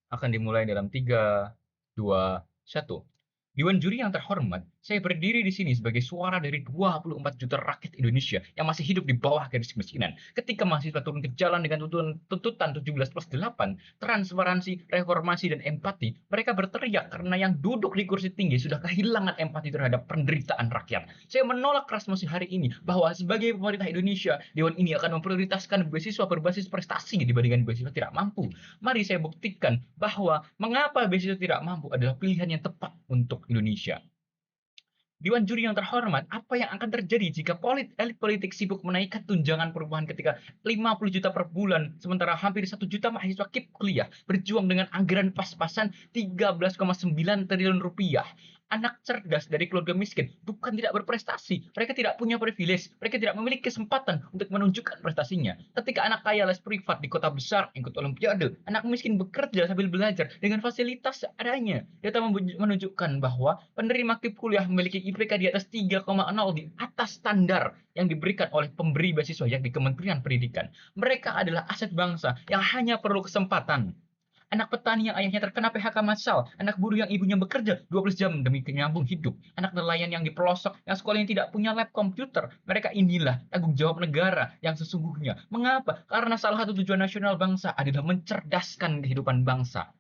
Akan dimulai dalam 3, 2, 1. Dewan juri yang terhormat, saya berdiri di sini sebagai suara dari 24 juta rakyat Indonesia yang masih hidup di bawah garis kemiskinan. Ketika mahasiswa turun ke jalan dengan tuntutan 17+8, transparansi, reformasi, dan empati, mereka berteriak karena yang duduk di kursi tinggi sudah kehilangan empati terhadap penderitaan rakyat. Saya menolak keras masih hari ini bahwa sebagai pemerintah Indonesia, Dewan ini akan memprioritaskan beasiswa berbasis prestasi dibandingkan beasiswa tidak mampu. Mari saya buktikan bahwa mengapa beasiswa tidak mampu adalah pilihan yang tepat untuk Indonesia. Dewan juri yang terhormat, apa yang akan terjadi jika elit politik sibuk menaikkan tunjangan perubahan ketika 50 juta per bulan, sementara hampir 1 juta mahasiswa KIP kuliah berjuang dengan anggaran pas-pasan 13,9 triliun rupiah. Anak cerdas dari keluarga miskin bukan tidak berprestasi, mereka tidak punya privilege, mereka tidak memiliki kesempatan untuk menunjukkan prestasinya. Ketika anak kaya les privat di kota besar ikut olimpiade, anak miskin bekerja sambil belajar dengan fasilitas seadanya. Data menunjukkan bahwa penerima KIP kuliah memiliki IPK di atas 3,0, di atas standar yang diberikan oleh pemberi beasiswa yang di Kementerian Pendidikan. Mereka adalah aset bangsa yang hanya perlu kesempatan. Anak petani yang ayahnya terkena PHK massal, anak buruh yang ibunya bekerja 12 jam demi menyambung hidup, anak nelayan yang di pelosok, yang sekolahnya tidak punya lab komputer. Mereka inilah tanggung jawab negara yang sesungguhnya. Mengapa? Karena salah satu tujuan nasional bangsa adalah mencerdaskan kehidupan bangsa.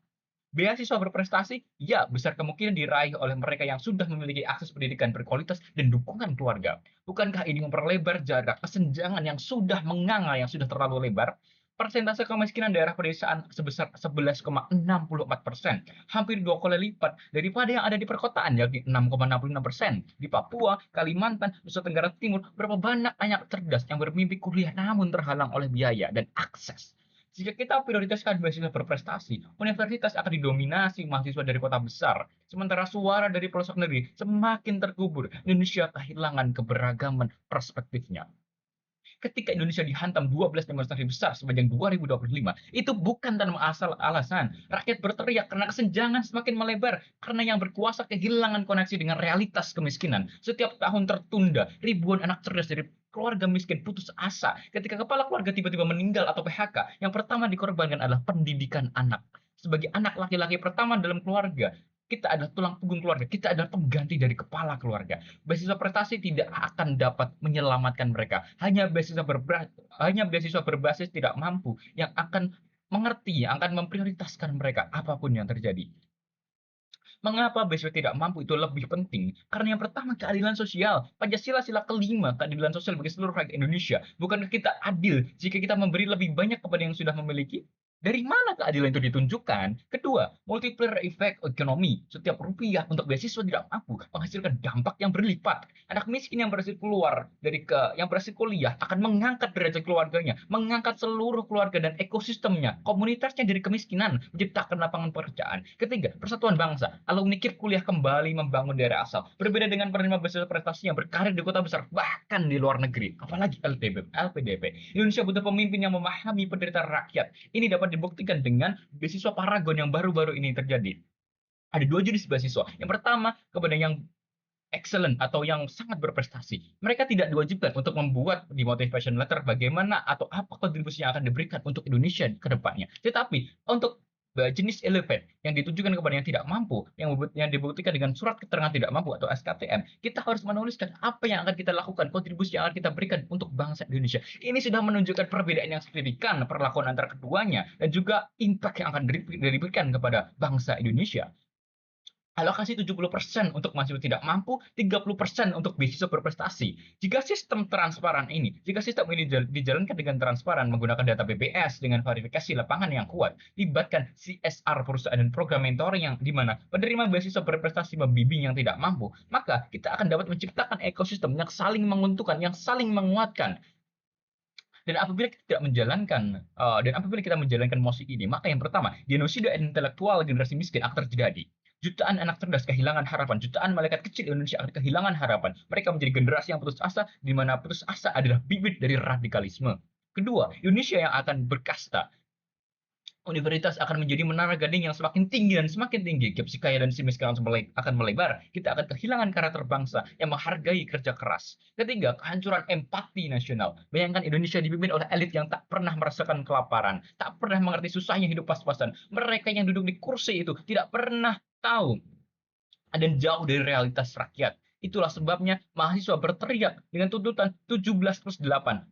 Beasiswa berprestasi, ya, besar kemungkinan diraih oleh mereka yang sudah memiliki akses pendidikan berkualitas dan dukungan keluarga. Bukankah ini memperlebar jarak kesenjangan yang sudah menganga, yang sudah terlalu lebar? Persentase kemiskinan daerah pedesaan sebesar 11,64%, hampir 2 kali lipat daripada yang ada di perkotaan, yakni 6,66%. Di Papua, Kalimantan, Nusa Tenggara Timur, berapa banyak anak cerdas yang bermimpi kuliah namun terhalang oleh biaya dan akses. Jika kita prioritaskan beasiswa berprestasi, universitas akan didominasi mahasiswa dari kota besar, sementara suara dari pelosok negeri semakin terkubur. Indonesia kehilangan keberagaman perspektifnya. Ketika Indonesia dihantam 12 demonstrasi besar sepanjang 2025, itu bukan tanpa alasan. Rakyat berteriak karena kesenjangan semakin melebar, karena yang berkuasa kehilangan koneksi dengan realitas kemiskinan. Setiap tahun tertunda, ribuan anak cerdas dari keluarga miskin putus asa. Ketika kepala keluarga tiba-tiba meninggal atau PHK, yang pertama dikorbankan adalah pendidikan anak. Sebagai anak laki-laki pertama dalam keluarga, kita adalah tulang punggung keluarga, kita adalah pengganti dari kepala keluarga. Beasiswa prestasi tidak akan dapat menyelamatkan mereka. Hanya beasiswa berbasis tidak mampu yang akan mengerti, yang akan memprioritaskan mereka apapun yang terjadi. Mengapa beasiswa tidak mampu itu lebih penting? Karena yang pertama keadilan sosial. Pancasila sila kelima, keadilan sosial bagi seluruh rakyat Indonesia. Bukankah kita adil jika kita memberi lebih banyak kepada yang sudah memiliki? Dari mana keadilan itu ditunjukkan? Kedua, multiplier effect ekonomi. Setiap rupiah untuk beasiswa tidak mampu menghasilkan dampak yang berlipat. Anak miskin yang berhasil keluar yang berhasil kuliah akan mengangkat derajat keluarganya, mengangkat seluruh keluarga dan ekosistemnya, komunitasnya dari kemiskinan, menciptakan lapangan pekerjaan. Ketiga, persatuan bangsa. Alumni KIP kuliah kembali membangun daerah asal. Berbeda dengan penerima beasiswa prestasi yang berkarir di kota besar, bahkan di luar negeri. Apalagi LPDP. Indonesia butuh pemimpin yang memahami penderitaan rakyat. Ini dapat dibuktikan dengan beasiswa Paragon yang baru-baru ini terjadi. Ada dua jenis beasiswa. Yang pertama, kepada yang excellent atau yang sangat berprestasi. Mereka tidak diwajibkan untuk membuat di motivation letter bagaimana atau apa kontribusi yang akan diberikan untuk Indonesia ke depannya. Tetapi untuk jenis elevate yang ditujukan kepada yang tidak mampu, yang dibuktikan dengan surat keterangan tidak mampu atau SKTM, kita harus menuliskan apa yang akan kita lakukan, kontribusi yang akan kita berikan untuk bangsa Indonesia. Ini sudah menunjukkan perbedaan yang signifikan perlakuan antara keduanya dan juga impact yang akan diberikan kepada bangsa Indonesia. Alokasi 70% untuk mahasiswa tidak mampu, 30% untuk beasiswa berprestasi. Jika sistem ini dijalankan dengan transparan menggunakan data BPS dengan verifikasi lapangan yang kuat, libatkan CSR perusahaan dan program mentoring yang di mana penerima beasiswa berprestasi membimbing yang tidak mampu, maka kita akan dapat menciptakan ekosistem yang saling menguntungkan, yang saling menguatkan. Dan apabila kita menjalankan mosi ini, maka yang pertama, genosida intelektual generasi miskin akan terjadi. Jutaan anak cerdas kehilangan harapan, jutaan malaikat kecil Indonesia akan kehilangan harapan. Mereka menjadi generasi yang putus asa, di mana putus asa adalah bibit dari radikalisme. Kedua, Indonesia yang akan berkasta. Universitas akan menjadi menara gading yang semakin tinggi dan semakin tinggi. Gap si kaya dan si miskin akan melebar. Kita akan kehilangan karakter bangsa yang menghargai kerja keras. Ketiga, kehancuran empati nasional. Bayangkan Indonesia dipimpin oleh elit yang tak pernah merasakan kelaparan, tak pernah mengerti susahnya hidup pas-pasan. Mereka yang duduk di kursi itu tidak pernah tahu dan jauh dari realitas rakyat. Itulah sebabnya mahasiswa berteriak dengan tuntutan 17+8.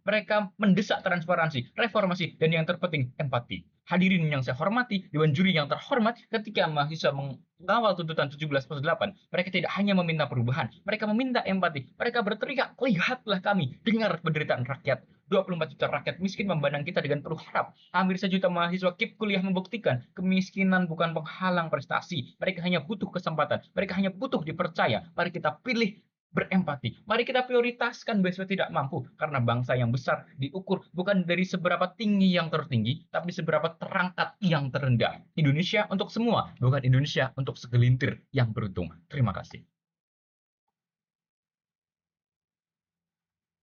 Mereka mendesak transparansi, reformasi, dan yang terpenting empati. Hadirin yang saya hormati, Dewan Juri yang terhormat, ketika mahasiswa mengawal tuntutan 17+8, mereka tidak hanya meminta perubahan, mereka meminta empati. Mereka berteriak, lihatlah kami, dengar penderitaan rakyat. 24 juta rakyat miskin memandang kita dengan penuh harap. Hampir sejuta mahasiswa KIP kuliah membuktikan kemiskinan bukan penghalang prestasi. Mereka hanya butuh kesempatan. Mereka hanya butuh dipercaya. Mari kita pilih berempati. Mari kita prioritaskan BSW tidak mampu. Karena bangsa yang besar diukur bukan dari seberapa tinggi yang tertinggi, tapi seberapa terangkat yang terendah. Indonesia untuk semua, bukan Indonesia untuk segelintir yang beruntung. Terima kasih.